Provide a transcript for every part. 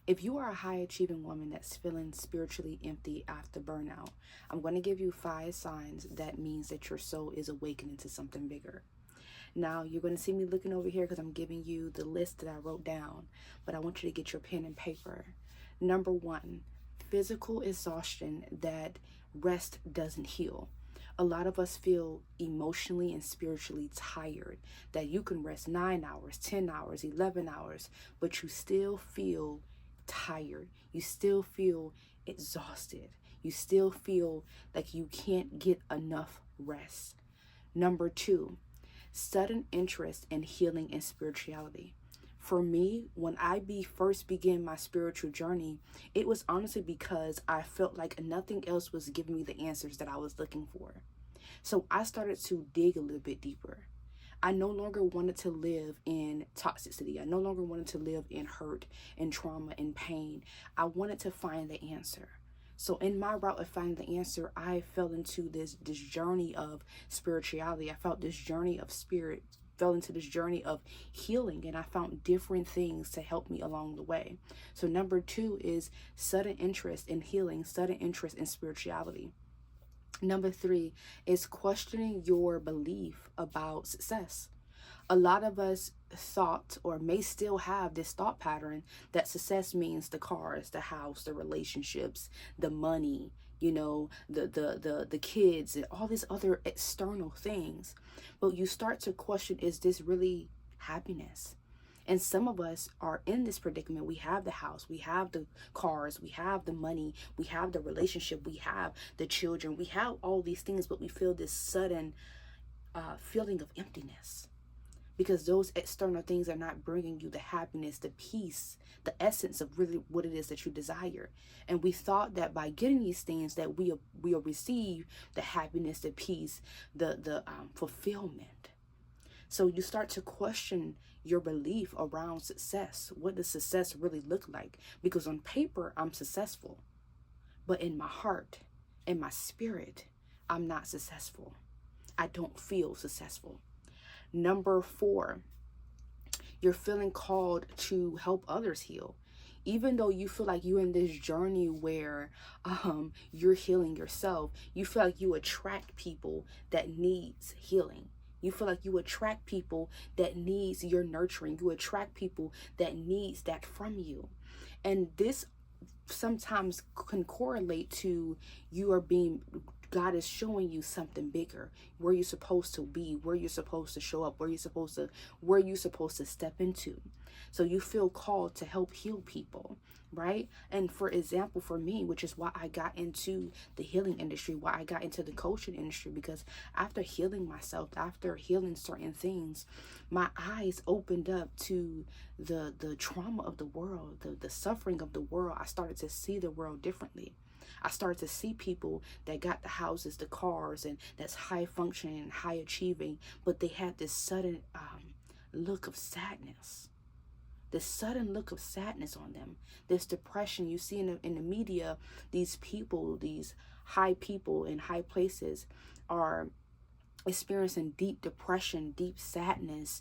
If you are a high achieving woman that's feeling spiritually empty after burnout, I'm going to give you 5 signs that means that your soul is awakening to something bigger. Now, you're going to see me looking over here because I'm giving you the list that I wrote down, but I want you to get your pen and paper. Number 1, physical exhaustion that rest doesn't heal. A lot of us feel emotionally and spiritually tired, that you can rest 9 hours, 10 hours, 11 hours, but you still feel tired. You still feel exhausted. You still feel like you can't get enough rest. Number 2, sudden interest in healing and spirituality. For me, when I first began my spiritual journey, it was honestly because I felt like nothing else was giving me the answers that I was looking for. So I started to dig a little bit deeper. I no longer wanted to live in toxicity. I no longer wanted to live in hurt and trauma and pain. I wanted to find the answer. So in my route of finding the answer, I fell into this journey of spirituality. I felt this journey of spirit, fell into this journey of healing, and I found different things to help me along the way. So number 2 is sudden interest in healing, sudden interest in spirituality. Number 3 is questioning your belief about success. A lot of us thought, or may still have this thought pattern, that success means the cars, the house, the relationships, the money, the kids, and all these other external things. But you start to question, is this really happiness? And some of us are in this predicament. We have the house, we have the cars, we have the money, we have the relationship, we have the children, we have all these things, but we feel this sudden feeling of emptiness, because those external things are not bringing you the happiness, the peace, the essence of really what it is that you desire. And we thought that by getting these things that we'll receive the happiness, the peace, the fulfillment. So you start to question your belief around success. What does success really look like? Because on paper, I'm successful, but in my heart, in my spirit, I'm not successful. I don't feel successful. Number 4, you're feeling called to help others heal. Even though you feel like you're in this journey where you're healing yourself, you feel like you attract people that needs healing. You feel like you attract people that needs your nurturing. You attract people that needs that from you. And this sometimes can correlate to God is showing you something bigger, where you're supposed to be, where you're supposed to show up, where you're supposed to step into. So you feel called to help heal people, right? And for example, for me, which is why I got into the healing industry, why I got into the coaching industry, because after healing myself, after healing certain things, my eyes opened up to the trauma of the world, the suffering of the world. I started to see the world differently. I started to see people that got the houses, the cars, and that's high functioning and high achieving, but they had this sudden look of sadness. This sudden look of sadness on them. This depression you see in the media. These people, these high people in high places, are experiencing deep depression, deep sadness,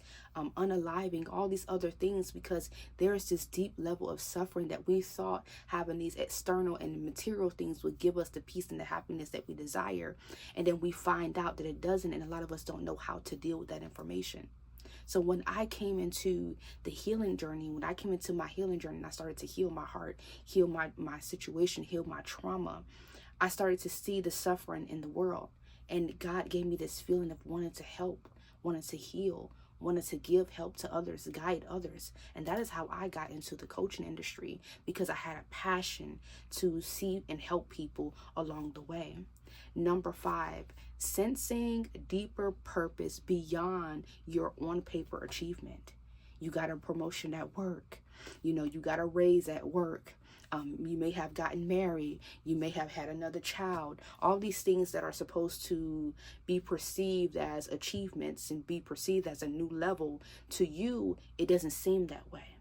unaliving, all these other things, because there is this deep level of suffering that we thought having these external and material things would give us the peace and the happiness that we desire. And then we find out that it doesn't, and a lot of us don't know how to deal with that information. So when I came into the healing journey, and I started to heal my heart, heal my situation, heal my trauma, I started to see the suffering in the world. And God gave me this feeling of wanting to help, wanting to heal, wanted to give help to others, guide others. And that is how I got into the coaching industry, because I had a passion to see and help people along the way. Number 5, sensing deeper purpose beyond your on-paper achievement. You got a promotion at work. You got a raise at work. You may have gotten married. You may have had another child. All these things that are supposed to be perceived as achievements and be perceived as a new level, to you, it doesn't seem that way,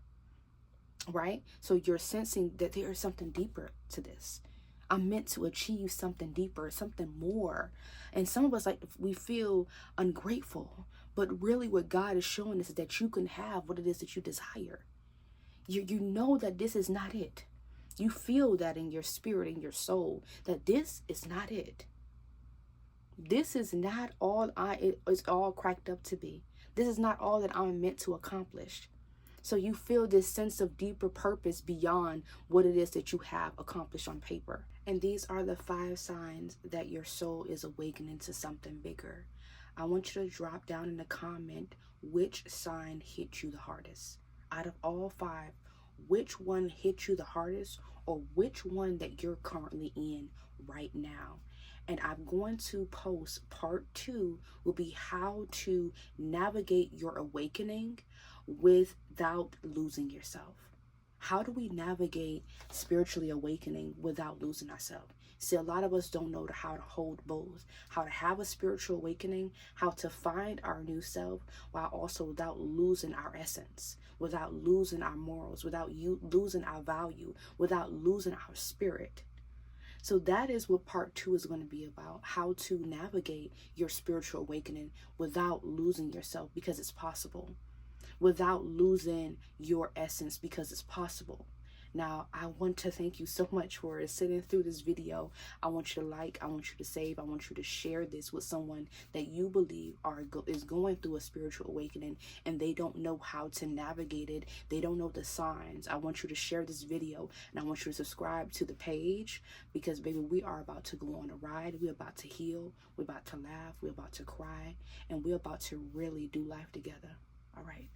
right? So you're sensing that there is something deeper to this. I'm meant to achieve something deeper, something more. And some of us, we feel ungrateful. But really what God is showing us is that you can have what it is that you desire. You know that this is not it. You feel that in your spirit, in your soul, that this is not it. This is not all it's all cracked up to be. This is not all that I'm meant to accomplish. So you feel this sense of deeper purpose beyond what it is that you have accomplished on paper. And these are the 5 signs that your soul is awakening to something bigger. I want you to drop down in the comment which sign hit you the hardest. Out of all 5, which one hit you the hardest, or which one that you're currently in right now. And I'm going to post part 2 will be how to navigate your awakening without losing yourself. How do we navigate spiritually awakening without losing ourselves? See, a lot of us don't know how to hold both, how to have a spiritual awakening, how to find our new self, while also without losing our essence, without losing our morals, without losing our value, without losing our spirit. So that is what part 2 is going to be about, how to navigate your spiritual awakening without losing yourself, because it's possible, without losing your essence, because it's possible. Now, I want to thank you so much for sitting through this video. I want you to like, I want you to save, I want you to share this with someone that you believe is going through a spiritual awakening and they don't know how to navigate it. They don't know the signs. I want you to share this video, and I want you to subscribe to the page, because baby, we are about to go on a ride. We're about to heal. We're about to laugh. We're about to cry, and we're about to really do life together. All right.